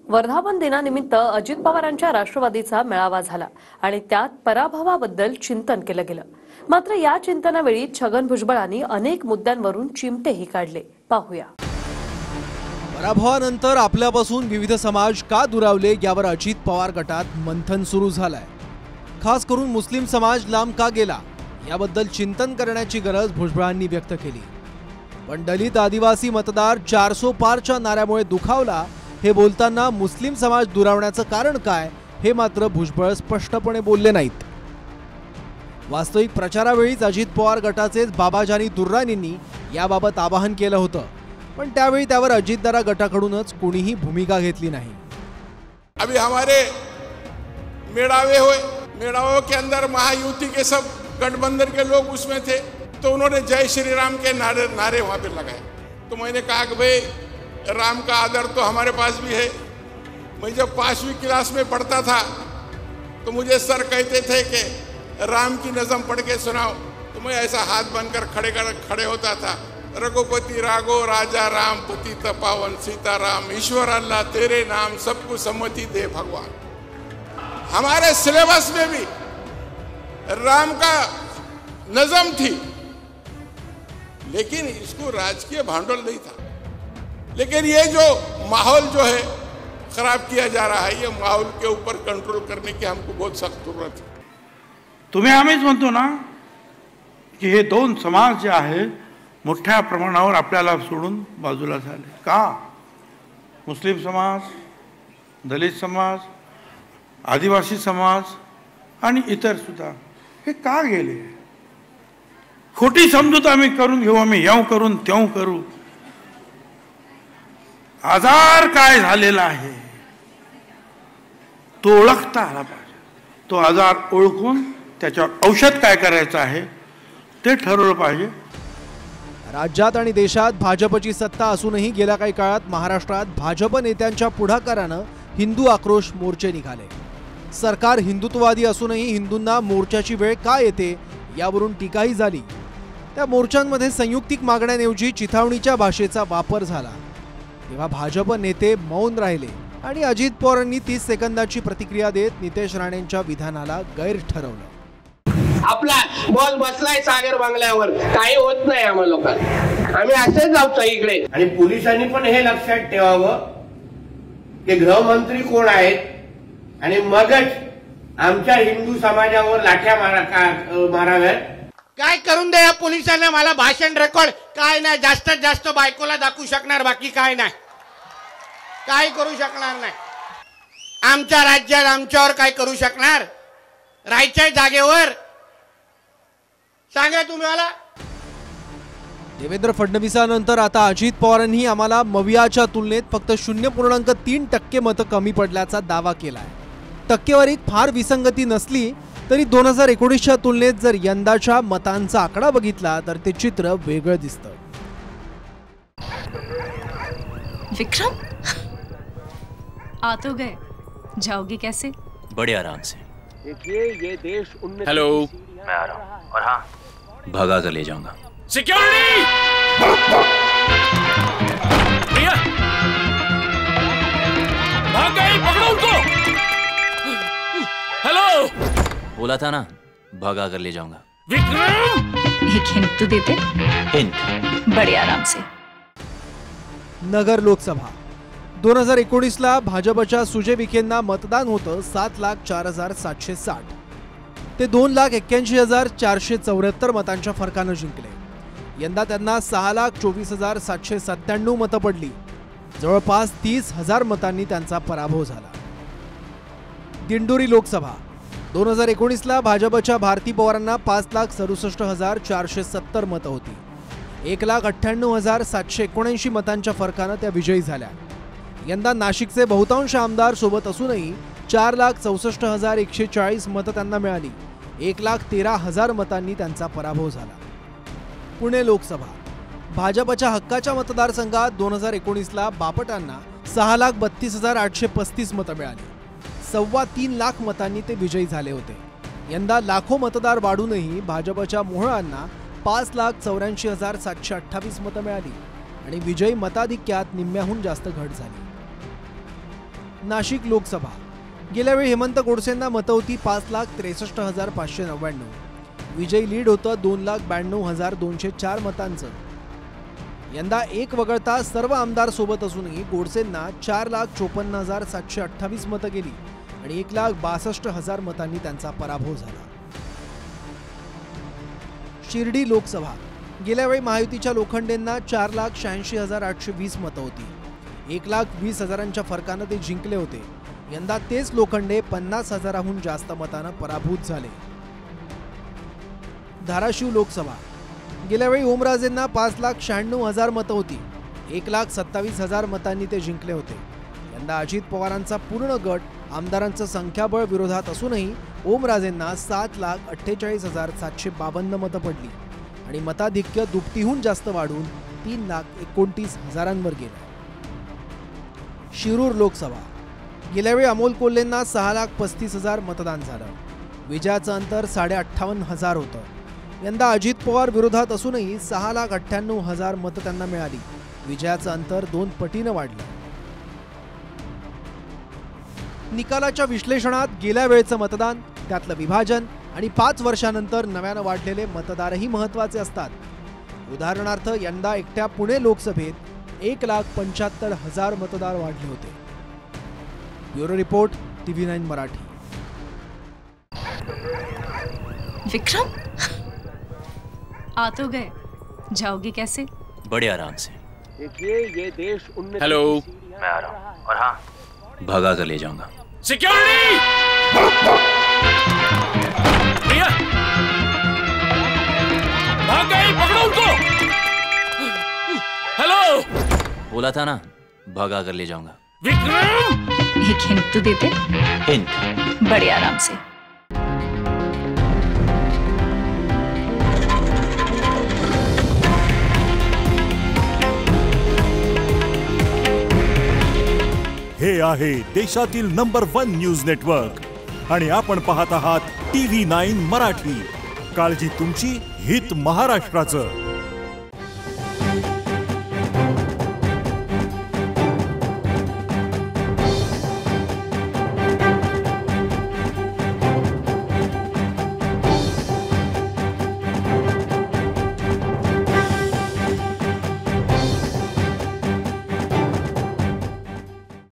वर्धापन दिनानिमित्त अजित पवारांच्या राष्ट्रवादीचा मेळावा झाला आणि त्यात पराभवाबद्दल चिंतन केलं गेलं। मात्र या चिंतनावेळी छगन भुजबळांनी अनेक मुद्द्यांवरून चिमटेही काढले। पाहूया। पराभवानंतर आपल्यापासून विविध समाज का दुरावले यावर अजित पवार गटात मंथन सुरू झालंय। खास करून मुस्लिम समाज लांब का गेला याबद्दल चिंतन करण्याची गरज भुजबळांनी व्यक्त केली। पण दलित आदिवासी मतदार 400 पारच्या नाऱ्यामुळे दुखावला हे बोलताना मुस्लिम समाज दुरावण्याचं कारण काय हे मात्र भुजबळ स्पष्टपणे बोलले नाहीत। वास्तविक प्रचारावेळीच अजित पवार गटाचेच बाबाजानी दुर्राणींनी याबाबत आवाहन केलं होतं, पण त्यावेळी त्यावर अजितदारा गटाकडूनच कोणीही भूमिका घेतली नाही। अभी हमारे मेड़ावे हुए, मेड़ावों के अंदर महायुति के सब गठबंधन के लोग उसमें थे, तो उन्होंने जय श्री राम के नारे वहां पे लगाए। तो मैंने कहा कि भाई राम का आदर तो हमारे पास भी है। मैं जब 5वीं क्लास में पढ़ता था तो मुझे सर कहते थे कि राम की नज़म पढ़ के सुनाओ, तो मैं ऐसा हाथ बनकर खड़े होता था। रघुपति राघो राजा राम पतित पावन सीता राम ईश्वर अल्लाह तेरे नाम सबको सम्मति दे भगवान। हमारे सिलेबस में भी राम का नज़म थी, लेकिन इसको राजकीय भांडवल नहीं था। लेकिन ये जो माहौल जो है खराब किया जा रहा है, ये माहौल के ऊपर कंट्रोल करने की हमको बहुत सख्त जरूरत है। तुम्ही आम्हीच म्हणतो ना की हे दोन समाज जे आहे मोठ्या प्रमाणावर आपल्याला सोडून बाजूला झाले का? मुस्लिम समाज, दलित समाज, आदिवासी समाज आणि इतर सुद्धा हे का गेले? खोटी समजूत आम्ही करून घेऊ, आम्ही ह्याव करून त्यों करू। आजार काय झालेला आहे तो ओळखता आला पाहिजे। तो आजार ओळखून त्याच्यावर औषध काय करायचं आहे ते ठरवलं पाहिजे। राज्यात आणि देशात भाजपची सत्ता असूनही गेल्या काही काळात महाराष्ट्रात भाजप नेत्यांच्या पुढाकाराने हिंदू आक्रोश मोर्चे निघाले। सरकार हिंदुत्ववादी असूनही हिंदूंना मोर्चाची वेळ का येते यावरून टीकाही झाली। त्या मोर्चांमध्ये संयुक्तिक मागण्यांऐवजी चिथावणीच्या भाषेचा वापर झाला। तेव्हा भाजप नेते मौन राहिले आणि अजित पवारांनी 30 सेकंदाची प्रतिक्रिया देत नितेश राणेंच्या विधानाला गैर ठरवलं। आपला बॉल बसलाय सागर बंगल्यावर, काही होत नाही आम्हाला लोकांना, आम्ही असेच जाऊ इकडे। आणि पोलिसांनी पण हे लक्षात ठेवावं की गृहमंत्री कोण आहेत आणि मगच आमच्या हिंदू समाजावर लाठ्या माराव्यात। काय करून द्या पोलिसांना, मला भाषण रेकॉर्ड काय नाही, जास्तीत जास्त बायकोला दाखवू शकणार, बाकी काय नाही, काय करू शकणार नाही। आमच्या राज्यात आमच्यावर काय करू शकणार? राहायच्या जागेवर सांगा तुम्ही मला। देवेंद्र फडणवीसांनंतर आता अजित पवारांनी आम्हाला मवियाच्या तुलनेत फक्त 0.3% मतं कमी पडल्याचा दावा केलाय। टक्केवारीत फार विसंगती नसली तरी 2019च्या तुलनेत जर यंदाच्या मतांचा आकडा बघितला तर ते चित्र वेगळं दिसतं। विक्रम आ तो गए, जाओगे कैसे? बड़े आराम से। देखिए ये देश हेलो, मैं आ रहा हूँ और हाँ भगा कर ले जाऊंगा। सिक्योरिटी! भैया भाग गई, पकड़ो उनको। हेलो, बोला था ना भगा कर ले जाऊंगा। विक्रम! एक हिंट तो देते। हिंट? बड़े आराम से। नगर लोकसभा 2019ला भाजपच्या सुजय विखेंना मतदान होतं 7,04,760 ते 2,81,474 मतांच्या फरकानं जिंकले। यंदा त्यांना 6,24,797 मतं पडली। जवळपास 30,000 मतांनी त्यांचा पराभव झाला। दिंडोरी लोकसभा 2019ला भाजपच्या भारती पवारांना 5,67,470 मतं होती। 1,98,779 मतांच्या फरकानं त्या विजयी झाल्या। यंदा नाशिकचे बहुतांश आमदार सोबत असूनही 4,64,140 मतं त्यांना मिळाली। 1,13,000 मतांनी त्यांचा पराभव झाला। पुणे लोकसभा भाजपच्या हक्काच्या मतदारसंघात 2019ला बापटांना 6,32,835 मतं मिळाली। 3.25 लाख मतांनी ते विजयी झाले होते। यंदा लाखो मतदार वाढूनही भाजपच्या मोहळांना 5,84,728 मतं मिळाली आणि विजयी मताधिक्यात निम्म्याहून जास्त घट झाली। नाशिक लोकसभा गेल्यावेळी हेमंत गोडसेंना मतं होती 5,63,599. विजयी लीड होतं 2,92,204 मतांचं. यंदा एक वगळता सर्व आमदार सोबत असूनही गोडसेंना 4,54,728 मतं गेली आणि 1,62,000 मतांनी त्यांचा पराभव झाला. शिर्डी लोकसभा गेल्यावेळी महायुतीच्या लोखंडेंना 4,86,820 मतं होती. 1,20,000च्या फरकानं ते जिंकले होते. यंदा तेच लोखंडे 50,000हून जास्त मतानं पराभूत झाले. धाराशिव लोकसभा गेल्यावेळी ओमराजेंना 5,96,000 मतं होती. 1,27,000 मतांनी ते जिंकले होते. यंदा अजित पवारांचा पूर्ण गट आमदारांचं संख्याबळ विरोधात असूनही ओमराजेंना 7,48,752 मतं पडली आणि मताधिक्य दुपटीहून जास्त वाढून 3,29,000वर गेलं. शिरूर लोकसभा गेल्यावेळी अमोल कोल्हेंना 6,35,000 मतदान झालं. विजयाचं अंतर 58,500 होतं. यंदा अजित पवार विरोधात असूनही 6,98,000 मतं त्यांना मिळाली. विजयाचं अंतर 2 पटीनं वाढलं. निकालाच्या विश्लेषणात गेल्या वेळचं मतदान, त्यातलं विभाजन आणि 5 वर्षानंतर नव्यानं वाढलेले मतदारही महत्त्वाचे असतात. उदाहरणार्थ यंदा एकट्या पुणे लोकसभेत 1,75,000 मतदार वाढले होते. Bureau report TV9 Marathi. Vikram, आ तो गए, जाओगे कैसे? बड़े आराम से. देखिए ये देश हेलो, मैं आ रहा हूँ. और हाँ, भगा कर ले जाऊंगा. सिक्योरिटी! भैया, भाग गई, पकड़ो उनको. हेलो, बोला था ना, भगा कर ले जाऊंगा. विक्रम, एक हिंट तो देते. हिंट. बड़े आराम से. हे आहे देशातील नंबर 1 न्यूज नेटवर्क आणि आपण पाहत आहात TV9 मराठी. काळजी तुमची, हित महाराष्ट्राचं.